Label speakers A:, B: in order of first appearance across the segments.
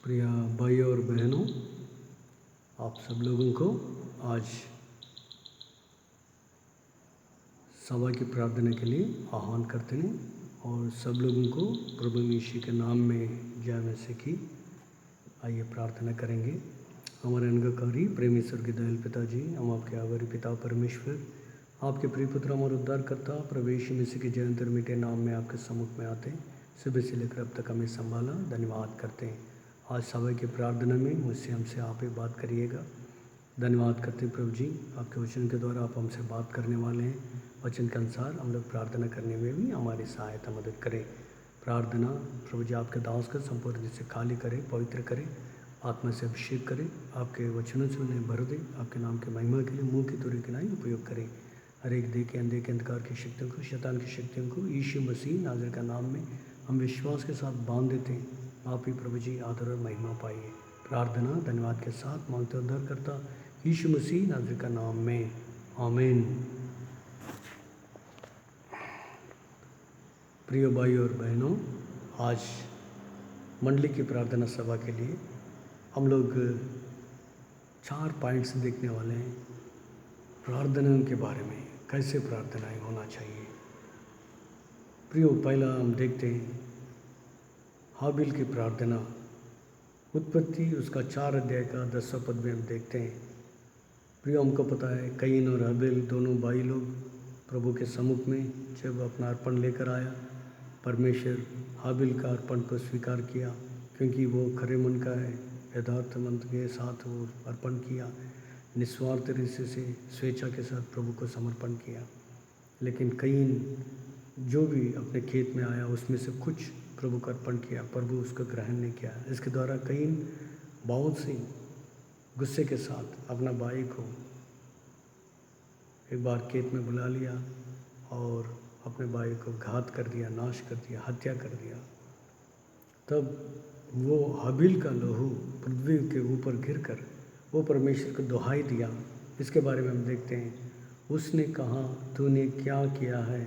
A: प्रिय भाई और बहनों, आप सब लोगों को आज सभा की प्रार्थना के लिए आह्वान करते हैं और सब लोगों को प्रभु यीशु के नाम में जय मसीह की। आइए प्रार्थना करेंगे। हमारे अनुग्रहकारी प्रेमी स्वर्गीय दयाल पिताजी, हम आपके आभारी पिता परमेश्वर, आपके प्रिय पुत्र और उद्धारकर्ता प्रभु यीशु मसीह के जयंत और मीठे नाम में आपके सम्मुख में आते हैं। सुबह से लेकर अब तक हमें संभाला, धन्यवाद करते हैं। आज सभा की प्रार्थना में मुझसे हमसे आप ही बात करिएगा। धन्यवाद करते हैं प्रभु जी, आपके वचन के द्वारा आप हमसे बात करने वाले हैं। वचन के अनुसार हम लोग प्रार्थना करने में भी हमारी सहायता मदद करें। प्रार्थना प्रभु जी आपके दास का संपूर्ण रूप से खाली करें, पवित्र करें, आत्मा से अभिषेक करें, आपके वचनों से उन्हें भर दें। आपके नाम के महिमा के लिए मुँह की तुरी के नहीं उपयोग करें। हर एक देखे अंधेरे अंधकार की शक्तियों को, शैतान की शक्तियों को यीशु मसीह नाज़र का नाम में हम विश्वास के साथ बांध देते हैं। आप ही प्रभु जी आदर और महिमा पाइए। प्रार्थना धन्यवाद के साथ मांगते उद्धार करता यीशु मसीह नाज़र का नाम में, आमीन। प्रिय भाई और बहनों, आज मंडली की प्रार्थना सभा के लिए हम लोग 4 पॉइंट्स देखने वाले हैं। प्रार्थना के बारे में, कैसे प्रार्थनाएं होना चाहिए। प्रियो, पहला हम देखते हैं हाबिल की प्रार्थना। उत्पत्ति उसका 4 अध्याय का 10वां पद में हम देखते हैं। प्रियो, हमको पता है कईन और हाबिल दोनों भाई लोग प्रभु के सम्मुख में जब अपना अर्पण लेकर आया, परमेश्वर हाबिल का अर्पण को स्वीकार किया, क्योंकि वो खरे मन का है। यथार्थ मन के साथ वो अर्पण किया, निस्वार्थ तरीके से स्वेच्छा के साथ प्रभु को समर्पण किया। लेकिन कईन जो भी अपने खेत में आया उसमें से कुछ प्रभु को अर्पण किया, प्रभु उसका ग्रहण नहीं किया। इसके द्वारा कईन बहुत सी गुस्से के साथ अपना भाई को एक बार खेत में बुला लिया और अपने भाई को घात कर दिया, नाश कर दिया, हत्या कर दिया। तब वो हाबिल का लहू पृथ्वी के ऊपर गिरकर वो परमेश्वर को दुहाई दिया। इसके बारे में हम देखते हैं, उसने कहा, तूने क्या किया है?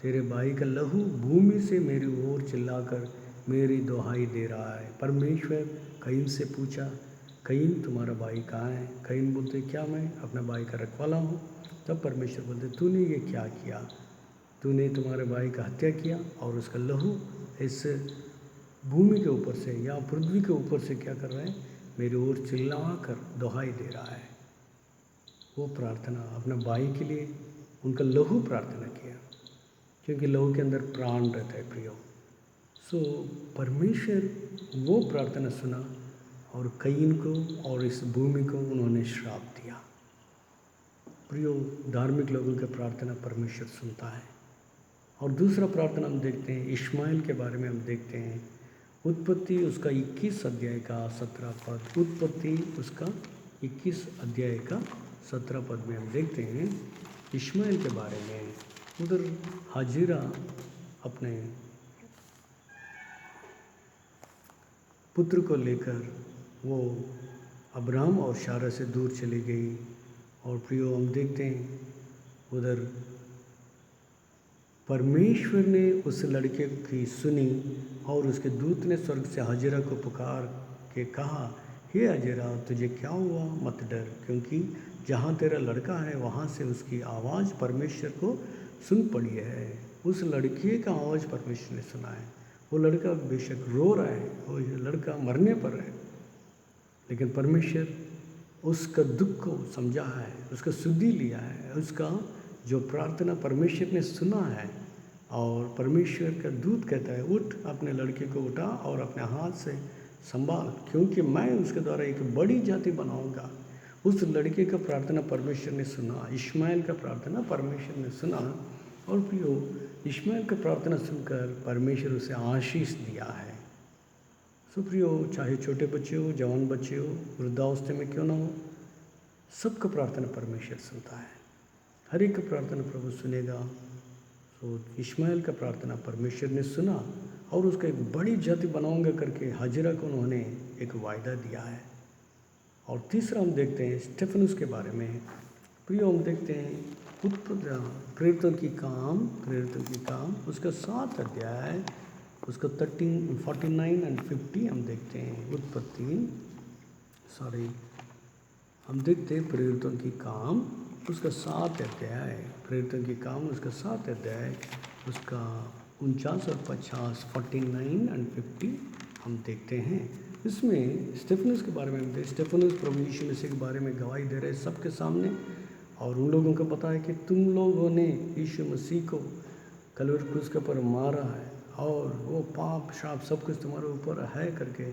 A: तेरे भाई का लहू भूमि से मेरी ओर चिल्लाकर मेरी दुहाई दे रहा है। परमेश्वर कईन से पूछा, कईन तुम्हारा भाई कहाँ है? कईन बोलते, क्या मैं अपने भाई का रखवाला हूँ? तब परमेश्वर बोलते, तूने ये क्या किया? तूने तुम्हारे भाई का हत्या किया और उसका लहू इस भूमि के ऊपर से या पृथ्वी के ऊपर से क्या कर रहा है? मेरी ओर चिल्ला कर दुहाई दे रहा है। वो प्रार्थना अपने भाई के लिए उनका लहू प्रार्थना किया, क्योंकि लहू के अंदर प्राण रहता है प्रियो। सो परमेश्वर वो प्रार्थना सुना और कईन को और इस भूमि को उन्होंने श्राप दिया। प्रियो, धार्मिक लोगों की प्रार्थना परमेश्वर सुनता है। और दूसरा प्रार्थना हम देखते हैं, इश्माइल के बारे में हम देखते हैं। उत्पत्ति उसका 21 अध्याय का 17 पद, उत्पत्ति उसका 21 अध्याय का 17 पद में हम देखते हैं इश्माइल के बारे में। उधर हाजिरा अपने पुत्र को लेकर वो अब्राहम और शारा से दूर चली गई। और प्रियो, हम देखते हैं उधर परमेश्वर ने उस लड़के की सुनी और उसके दूत ने स्वर्ग से हाजिरा को पुकार के कहा, हे हाजिरा, तुझे क्या हुआ? मत डर, क्योंकि जहाँ तेरा लड़का है वहाँ से उसकी आवाज़ परमेश्वर को सुन पड़ी है। उस लड़के का आवाज़ परमेश्वर ने सुना है। वो लड़का बेशक रो रहा है, वो लड़का मरने पर है, लेकिन परमेश्वर उसका दुख को समझा है, उसका सुधि लिया है, उसका जो प्रार्थना परमेश्वर ने सुना है। और परमेश्वर का दूत कहता है, उठ, अपने लड़के को उठा और अपने हाथ से संभाल, क्योंकि मैं उसके द्वारा एक बड़ी जाति बनाऊंगा। उस लड़के का प्रार्थना परमेश्वर ने सुना, इश्माइल का प्रार्थना परमेश्वर ने सुना। और प्रियो, इश्माइल का प्रार्थना सुनकर परमेश्वर उसे आशीष दिया है। सो प्रियो, चाहे छोटे बच्चे हो, जवान बच्चे हो, वृद्धावस्था में क्यों ना हो, सबका प्रार्थना परमेश्वर सुनता है। हर एक का प्रार्थना प्रभु सुनेगा। तो इश्माइल का प्रार्थना परमेश्वर ने सुना और उसका एक बड़ी जाति बनाऊंगा करके हाजिरा को उन्होंने एक वायदा दिया है। और तीसरा हम देखते हैं स्टेफनुस के बारे में। प्रियो, हम देखते हैं प्रेरितों की काम उसका 7 अध्याय उसका 49 एंड 50 हम देखते हैं। उत्पत्ति हम देखते हैं प्रेरितों की काम उसका 7 अध्याय, प्रेरितों की काम उसका 7 अध्याय, उसका 49 और 50, 49 एंड 50 हम देखते हैं। इसमें स्टेफनस के बारे में हम देखते हैं। स्टेफनस प्रभु यीशु मसीह के बारे में गवाही दे रहे सबके सामने, और उन लोगों को पता है कि तुम लोगों ने यीशु मसीह को कलवरी क्रूस के ऊपर मारा है और वो पाप श्राप सब कुछ तुम्हारे ऊपर है करके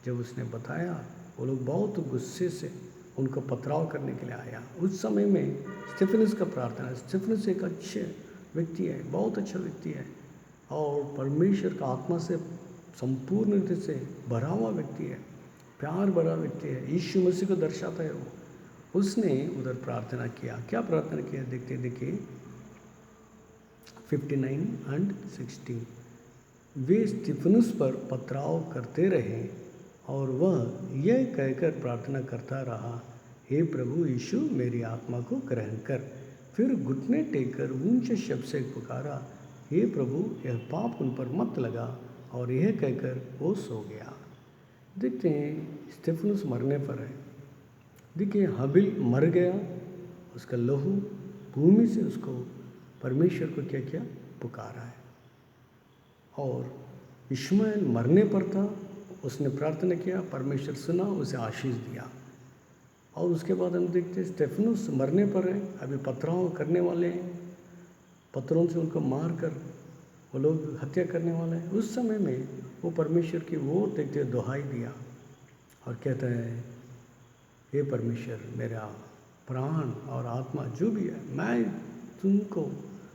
A: जब उसने बताया, वो लोग बहुत गुस्से से उनको पथराव करने के लिए आया। उस समय में स्टेफनस का प्रार्थना, स्टेफनस एक अच्छे व्यक्ति है, बहुत अच्छा व्यक्ति है और परमेश्वर का आत्मा से संपूर्ण रीति से भरा हुआ व्यक्ति है, प्यार भरा व्यक्ति है, यीशु मसीह को दर्शाता है वो। उसने उधर प्रार्थना किया। क्या प्रार्थना किया देखते देखिए 59 एंड 60। वे स्टेफनुस पर पथराव करते रहे और वह यह कहकर प्रार्थना करता रहा, हे प्रभु यीशु मेरी आत्मा को ग्रहण कर। फिर घुटने टेककर ऊंचे शब्द से पुकारा, हे प्रभु यह पाप उन पर मत लगा, और यह कहकर वो सो गया। देखते हैं स्टेफनुस मरने पर है। देखिए हाबिल मर गया, उसका लहू भूमि से उसको परमेश्वर को क्या क्या पुकारा है। और इश्माएल मरने पर था, उसने प्रार्थना किया, परमेश्वर सुना, उसे आशीष दिया। और उसके बाद हम देखते हैं स्टेफनुस मरने पर है, अभी पथराव करने वाले हैं, पत्थरों से उनको मार कर वो लोग हत्या करने वाले हैं। उस समय में वो परमेश्वर की ओर देखते दुहाई दिया और कहता है, हे परमेश्वर मेरा प्राण और आत्मा जो भी है मैं तुमको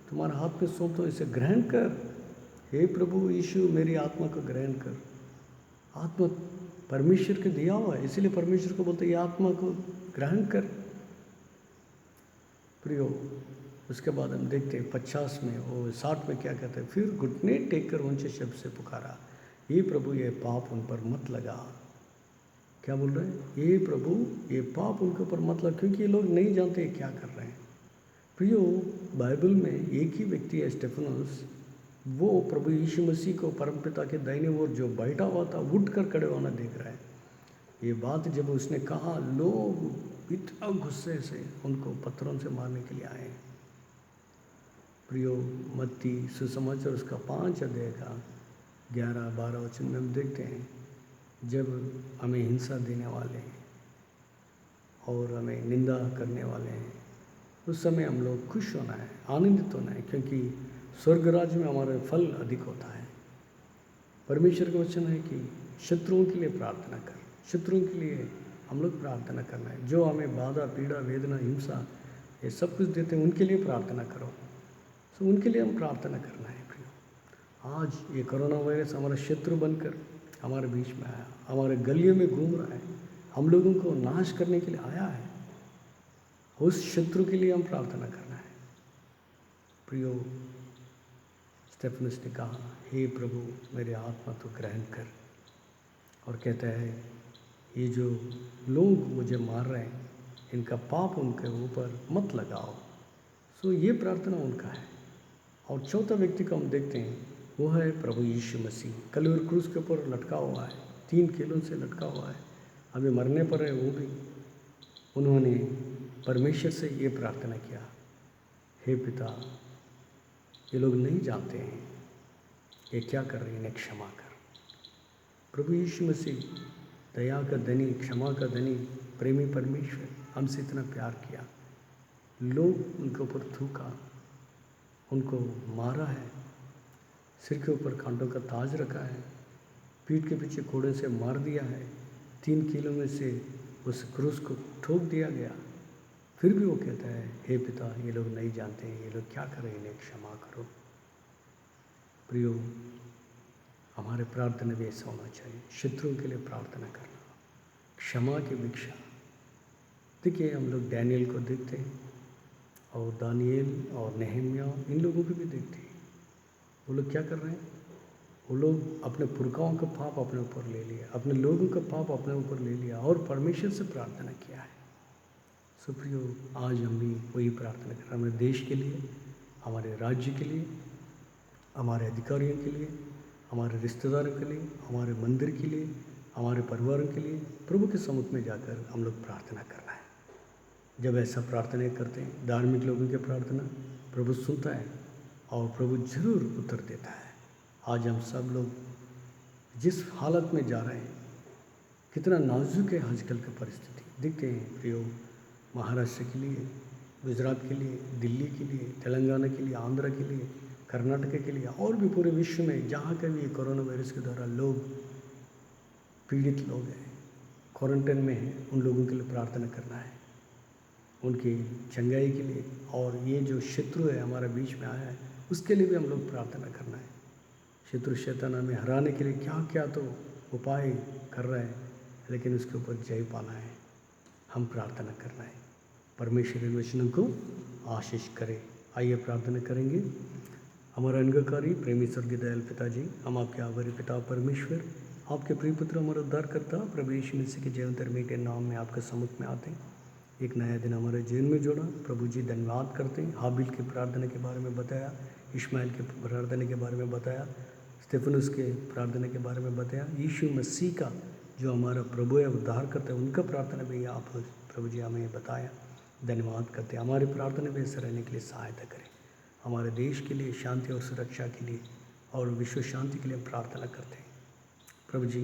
A: तुम्हारे हाथ में सौंपता हूँ, इसे ग्रहण कर। हे प्रभु यीशु मेरी आत्मा को ग्रहण कर। आत्मा परमेश्वर के दिया हुआ है, इसीलिए परमेश्वर को बोलते ये आत्मा को ग्रहण कर प्रियो। उसके बाद हम देखते हैं 50 में, वो 60 में क्या कहते हैं, फिर घुटने टेक कर ऊंचे शब्द से पुकारा, ये प्रभु ये पाप उन पर मत लगा। क्या बोल रहे हैं, ये प्रभु ये पाप उनके ऊपर मत लगा, क्योंकि ये लोग नहीं जानते क्या कर रहे हैं। प्रियो बाइबल में एक ही व्यक्ति है स्टेफनुस, वो प्रभु यीशु मसीह को परमपिता के दाहिने ओर जो बैठा हुआ था उठ कर खड़े होना देख रहा है। ये बात जब उसने कहा, लोग इतना गुस्से से उनको पत्थरों से मारने के लिए आए। प्रियो मत्ती सुसमाचार उसका 5 अध्याय का 11-12 वचन में हम देखते हैं, जब हमें हिंसा देने वाले हैं और हमें निंदा करने वाले हैं, उस समय हम लोग खुश होना है, आनंदित होना है, क्योंकि स्वर्ग राज्य में हमारा फल अधिक होता है। परमेश्वर का वचन है कि शत्रुओं के लिए प्रार्थना कर, शत्रुओं के लिए हम लोग प्रार्थना करना है। जो हमें बाधा पीड़ा वेदना हिंसा ये सब कुछ देते हैं उनके लिए प्रार्थना करो। तो उनके लिए हम प्रार्थना करना है। प्रियो आज ये कोरोना वायरस हमारा शत्रु बनकर हमारे बीच में आया, हमारे गलियों में घूम रहा है, हम लोगों को नाश करने के लिए आया है। उस शत्रु के लिए हम प्रार्थना करना है। प्रियो स्टेफनुस ने कहा, हे प्रभु मेरे आत्मा तो ग्रहण कर, और कहता है ये जो लोग मुझे मार रहे हैं इनका पाप उनके ऊपर मत लगाओ। सो ये प्रार्थना उनका है। और चौथा व्यक्ति को हम देखते हैं, वो है प्रभु यीशु मसीह, कलवरी क्रूस के ऊपर लटका हुआ है, 3 कीलों से लटका हुआ है, अभी मरने पर है। वो भी उन्होंने परमेश्वर से ये प्रार्थना किया, हे पिता ये लोग नहीं जानते हैं ये क्या कर रहे हैं, इन्हें क्षमा कर। प्रभु यीशु मसीह दया का धनी, क्षमा का धनी, प्रेमी परमेश्वर हमसे इतना प्यार किया, लोग उनके ऊपर थूका, उनको मारा है, सिर के ऊपर कांटों का ताज रखा है, पीठ के पीछे कोड़े से मार दिया है, 3 कीलों में से उस क्रूस को ठोक दिया गया। फिर भी वो कहता है, हे पिता ये लोग नहीं जानते हैं ये लोग क्या कर रहे हैं, इन्हें क्षमा करो। प्रियो हमारे प्रार्थना भी ऐसा होना चाहिए, शत्रुओं के लिए प्रार्थना करना, क्षमा की भिक्षा। देखिए हम लोग डैनियल को देखते हैं और दानियल और नेहम्या, इन लोगों को भी देखते हैं। वो लोग क्या कर रहे हैं, वो लोग अपने पुरखाओं का पाप अपने ऊपर ले लिया, अपने लोगों का पाप अपने ऊपर ले लिया और परमेश्वर से प्रार्थना किया है। सो प्रियो आज हम भी वही प्रार्थना कर रहे हैं, हमारे देश के लिए, हमारे राज्य के लिए, हमारे अधिकारियों के लिए, हमारे रिश्तेदारों के लिए, हमारे मंदिर के लिए, हमारे परिवारों के लिए प्रभु के सम्मुख में जाकर हम लोग प्रार्थना करना है। जब ऐसा प्रार्थना करते हैं, धार्मिक लोगों की प्रार्थना प्रभु सुनता है और प्रभु जरूर उत्तर देता है। आज हम सब लोग जिस हालत में जा रहे हैं, कितना नाजुक है आजकल की परिस्थिति दिखते हैं प्रियो। महाराष्ट्र के लिए, गुजरात के लिए, दिल्ली के लिए, तेलंगाना के लिए, आंध्र के लिए, कर्नाटक के लिए और भी पूरे विश्व में जहाँ कभी ये कोरोना वायरस के द्वारा लोग पीड़ित लोग हैं, क्वारंटाइन में हैं, उन लोगों के लिए प्रार्थना करना है, उनकी चंगाई के लिए। और ये जो शत्रु है हमारे बीच में आया है, उसके लिए भी हम लोग प्रार्थना करना है। शत्रु शैतान हमें हराने के लिए क्या क्या तो उपाय कर रहा है, लेकिन उसके ऊपर जय पाना है, हम प्रार्थना करना है। परमेश्वर इन वचनों को आशीष करे। आइए प्रार्थना करेंगे। हमारा अनुग्रहकारी प्रेमी स्वर्गीय दयाल पिताजी, हम आपके आभारी पिता परमेश्वर, आपके प्रिय पुत्र हमारे उद्धारकर्ता प्रभु यीशु मसीह के जीवन मीठे नाम में आपके सम्मुख में आते हैं। एक नया दिन हमारे जीवन में जोड़ा। प्रभु जी धन्यवाद करते हैं। हाबिल की प्रार्थना के बारे में बताया, इश्माइल के प्रार्थना के बारे में बताया, स्टेफनुस के प्रार्थना के बारे में बताया, यीशु मसीह का जो हमारा प्रभु है उद्धार करते हैं उनका प्रार्थना भी आप प्रभु जी हमें बताया। धन्यवाद करते हैं। हमारी प्रार्थना में ऐसे रहने के लिए सहायता करें। हमारे देश के लिए शांति और सुरक्षा के लिए और विश्व शांति के लिए हम प्रार्थना करते हैं। प्रभु जी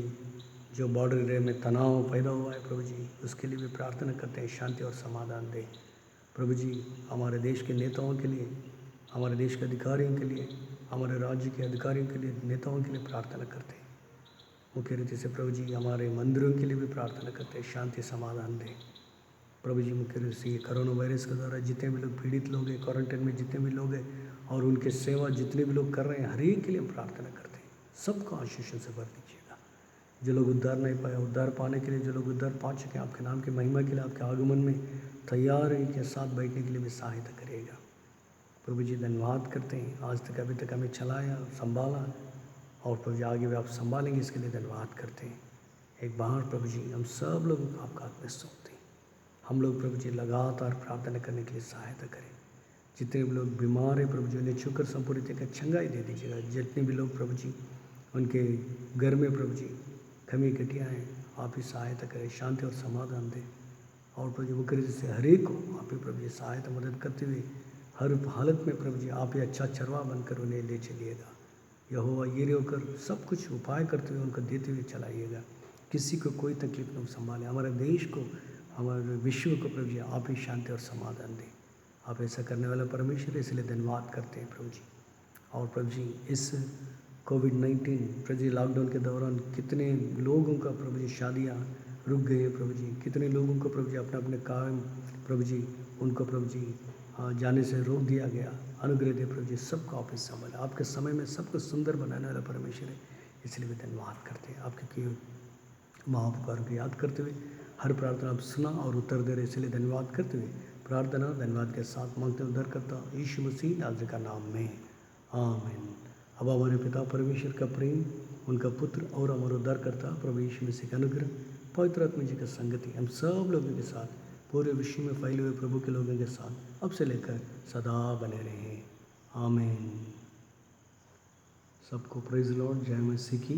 A: जो बॉर्डर एरिया में तनाव पैदा हुआ है प्रभु जी, उसके लिए भी प्रार्थना करते हैं, शांति और समाधान दें। प्रभु जी हमारे देश के नेताओं के लिए, हमारे देश के अधिकारियों के लिए, हमारे राज्य के अधिकारियों के लिए, नेताओं के लिए प्रार्थना करते हैं। मुख्य रीति से प्रभु जी हमारे मंदिरों के लिए भी प्रार्थना करते हैं, शांति समाधान दें। प्रभु जी मुख्य रूप से कोरोना वायरस के द्वारा जितने भी लोग पीड़ित लोग हैं, क्वारंटाइन में जितने भी लोग हैं और उनके सेवा जितने भी लोग कर रहे हैं, हर एक के लिए हम प्रार्थना करते हैं। सबको आशीषों से भर दीजिएगा। जो लोग उद्धार नहीं पाए, उद्धार पाने के लिए, जो लोग उद्धार पा चुके हैं, आपके नाम की महिमा के लिए, आपके आगमन में तैयार है के साथ बैठने के लिए भी सहायता करिएगा। प्रभु जी धन्यवाद करते हैं। आज तक अभी तक हमें चलाया, संभाला और प्रभु जी आगे भी आप संभालेंगे, इसके लिए धन्यवाद करते हैं। एक बार प्रभु जी हम सब लोगों को आपका हाथ में सौंपते हैं। हम लोग प्रभु जी लगातार प्रार्थना करने के लिए सहायता करें। जितने भी लोग बीमार हैं प्रभु जी उन्हें छूकर संपूर्ण का चंगाई दे दीजिएगा। जितने भी लोग प्रभु जी उनके घर में प्रभु जी कमी घटिया हैं, आप ही सहायता करें, शांति और समाधान दें। और प्रभु जी मुख्य से हर एक को आप ही प्रभु जी सहायता मदद करते हुए हर हालत में प्रभु जी आप ही अच्छा चरवा बनकर उन्हें ले चलिएगा। यहोवा ये होकर सब कुछ उपाय करते हुए उनको देते हुए चलाइएगा। किसी को कोई तकलीफ न संभाले। हमारे देश को, हमारे विश्व को प्रभु जी आप ही शांति और समाधान दें। आप ऐसा करने वाला परमेश्वर, इसलिए धन्यवाद करते हैं प्रभु जी। और प्रभु जी इस कोविड-19 प्रभु जी लॉकडाउन के दौरान कितने लोगों का प्रभु जी शादियाँ रुक गई हैं प्रभु जी, कितने लोगों को प्रभु जी अपने अपने काम प्रभु जी उनको प्रभु जी जाने से रोक दिया गया। अनुग्रह दे प्रभु जी, सबको आप इस संभाले। आपके समय में सबको सुंदर बनाने वाला परमेश्वर है, इसलिए भी धन्यवाद करते हैं। आपके किए महापुकार को याद करते हुए हर प्रार्थना आप सुना और उत्तर दे रहे, इसलिए धन्यवाद करते हुए प्रार्थना धन्यवाद के साथ मांगते उद्धार करता यीशु मसीह नाज़रेत का नाम में, आमीन। अब हमारे पिता परमेश्वर का प्रेम, उनका पुत्र और हमारा उद्धार करता प्रभु यीशु मसीह का अनुग्रह, पवित्र आत्मा जी का संगति हम सब लोगों के साथ, पूरे विश्व में फैले हुए प्रभु के लोगों के साथ अब से लेकर सदा बने रहे, आमीन। सबको प्रेज लॉर्ड, जय मसीह की।